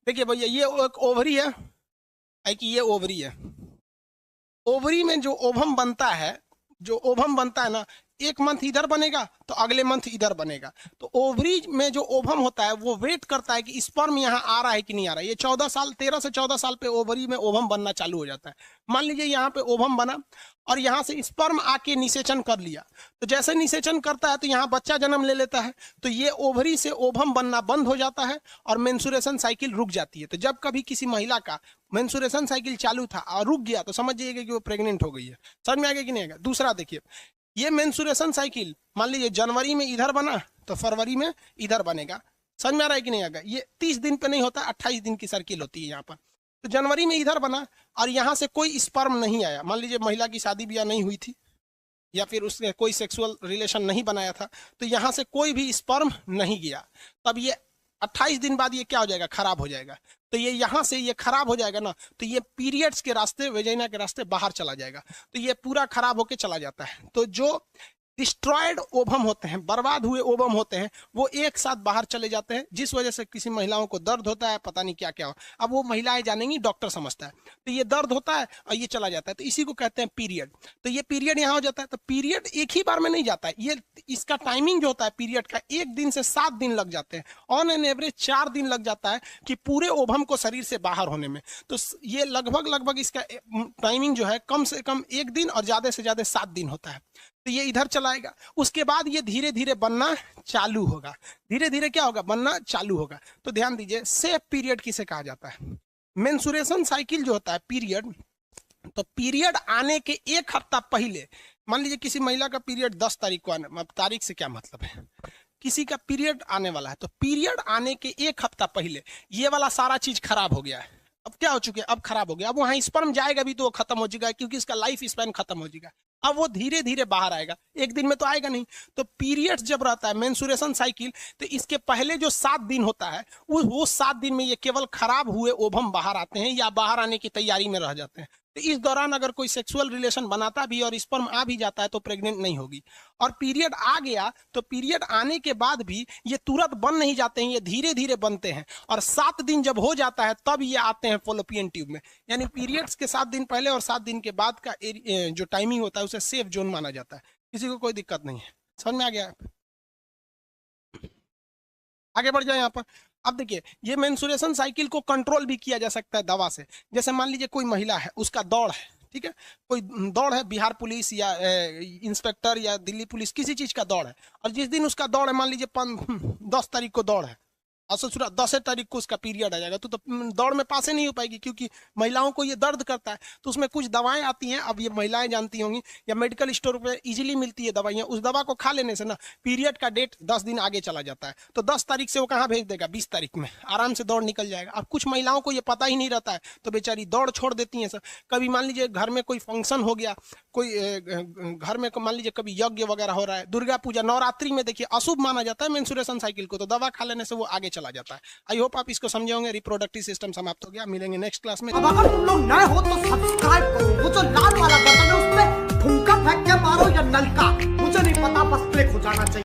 देखिए भैया, ये एक ओवरी है कि ये ओवरी है। ओवरी में जो ओवम बनता है ना, एक मंथ इधर बनेगा तो अगले मंथ इधर बनेगा। तो ओवरी में जो ओवम होता है वो वेट करता है कि स्पर्म यहाँ आ रहा है कि नहीं आ रहा है। ये 13 से 14 साल पे ओवरी में ओवम बनना चालू हो जाता है। मान लीजिए यहाँ पे ओवम बना और यहाँ से स्पर्म आके निषेचन कर लिया, तो जैसे निषेचन करता है तो यहाँ बच्चा जन्म ले लेता है, तो ये ओवरी से ओवम बनना बंद हो जाता है और मेंसुरेशन साइकिल रुक जाती है। तो जब कभी किसी महिला का मेंसुरेशन साइकिल चालू था और रुक गया तो समझ जाइएगा कि वो प्रेग्नेंट हो गई है। समझ में आ गया कि नहीं आएगा? दूसरा देखिए, ये मेंसुरेशन साइकिल मान लीजिए जनवरी में इधर बना तो फरवरी में इधर बनेगा। समझ में आ रहा है कि नहीं आएगा? ये 30 दिन पे नहीं होता, 28 दिन की सर्किल होती है यहाँ पर। तो जनवरी में इधर बना और यहाँ से कोई स्पर्म नहीं आया, मान लीजिए महिला की शादी ब्याह नहीं हुई थी या फिर उसने कोई सेक्सुअल रिलेशन नहीं बनाया था, तो यहाँ से कोई भी स्पर्म नहीं गया। तब ये 28 दिन बाद ये क्या हो जाएगा? खराब हो जाएगा। तो ये यहाँ से ये खराब हो जाएगा ना, तो ये पीरियड्स के रास्ते, वेजाइना के रास्ते बाहर चला जाएगा, तो ये पूरा खराब होके चला जाता है। तो जो डिस्ट्रॉयड ओवम होते हैं, बर्बाद हुए ओवम होते हैं, वो एक साथ बाहर चले जाते हैं, जिस वजह से किसी महिलाओं को दर्द होता है, पता नहीं क्या क्या हो। अब वो महिलाएं जानेंगी, डॉक्टर समझता है। तो ये दर्द होता है और ये चला जाता है, तो इसी को कहते हैं पीरियड। तो ये पीरियड यहाँ हो जाता है। तो पीरियड एक ही बार में नहीं जाता है, ये इसका टाइमिंग जो होता है पीरियड का 1 दिन से 7 दिन लग जाते हैं। ऑन एन एवरेज 4 दिन लग जाता है कि पूरे ओवम को शरीर से बाहर होने में। तो ये लगभग इसका टाइमिंग जो है कम से कम 1 दिन और ज्यादा से ज्यादा 7 दिन होता है। तो ये इधर चलाएगा, उसके बाद ये धीरे धीरे बनना चालू होगा। धीरे धीरे क्या होगा? बनना चालू होगा। तो ध्यान दीजिए, सेफ पीरियड किसे कहा जाता है? मेंसुरेशन साइकिल जो होता है पीरियड, तो पीरियड आने के 1 हफ्ता पहले, मान लीजिए किसी महिला का पीरियड 10 तारीख को आने, तारीख से क्या मतलब है, किसी का पीरियड आने वाला है, तो पीरियड आने के 1 हफ्ता पहले ये वाला सारा चीज खराब हो गया है। अब क्या हो चुके हैं? अब खराब हो गया। अब वहां स्पर्म जाएगा भी तो वो खत्म हो जाएगा, क्योंकि इसका लाइफ स्पैन खत्म हो जाएगा। अब वो धीरे धीरे बाहर आएगा, 1 दिन में तो आएगा नहीं। तो पीरियड्स जब रहता है मेंसुरेशन साइकिल, तो इसके पहले जो 7 दिन होता है, वो 7 दिन में ये केवल खराब हुए ओवम बाहर आते हैं या बाहर आने की तैयारी में रह जाते हैं। तो इस दौरान अगर कोई सेक्सुअल रिलेशन बनाता भी और स्पर्म आ भी जाता है तो प्रेग्नेंट नहीं होगी। और पीरियड आ गया तो पीरियड आने के बाद भी ये तुरंत बन नहीं जाते हैं, ये धीरे धीरे बनते हैं। और 7 दिन जब हो जाता है तब ये आते हैं फॉलोपियन ट्यूब में। यानी पीरियड्स के 7 दिन पहले और 7 दिन के बाद का जो टाइमिंग होता है उसे सेफ जोन माना जाता है। किसी को कोई दिक्कत नहीं है? समझ में आ गया? आगे बढ़ जाए यहाँ पर। अब देखिए, ये मेंसुरेशन साइकिल को कंट्रोल भी किया जा सकता है दवा से। जैसे मान लीजिए कोई महिला है, उसका दौड़ है, ठीक है, कोई दौड़ है, बिहार पुलिस या इंस्पेक्टर या दिल्ली पुलिस, किसी चीज का दौड़ है, और जिस दिन उसका दौड़ है, मान लीजिए 10 तारीख को दौड़ है और ससुरा 10 तारीख को उसका पीरियड आ जाएगा, तो दौड़ में पास ही नहीं हो पाएगी, क्योंकि महिलाओं को ये दर्द करता है। तो उसमें कुछ दवाएं आती हैं, अब ये महिलाएं जानती होंगी, या मेडिकल स्टोर पे इजीली मिलती है दवाइयाँ। उस दवा को खा लेने से ना पीरियड का डेट 10 दिन आगे चला जाता है। तो 10 तारीख से वो कहाँ भेज देगा? 20 तारीख में आराम से दौड़ निकल जाएगा। अब कुछ महिलाओं को ये पता ही नहीं रहता है, तो बेचारी दौड़ छोड़ देती है सर। कभी मान लीजिए घर में कोई फंक्शन हो गया, कोई घर में मान लीजिए कभी यज्ञ वगैरह हो रहा है, दुर्गा पूजा, नवरात्रि में देखिए अशुभ माना जाता है मेंसुरेशन साइकिल को, तो दवा खा लेने से वो आगे चला जाता है। आई होप आप इसको समझे होंगे। रिप्रोडक्टिव सिस्टम समाप्त हो गया। मिलेंगे नेक्स्ट क्लास में। अब अगर तुम लोग नए हो तो सब्सक्राइब करो, वो जो लाल वाला बटन है उसमें ठुमका फेंक के मारो या नलका, मुझे नहीं पता, बस क्लिक हो जाना चाहिए।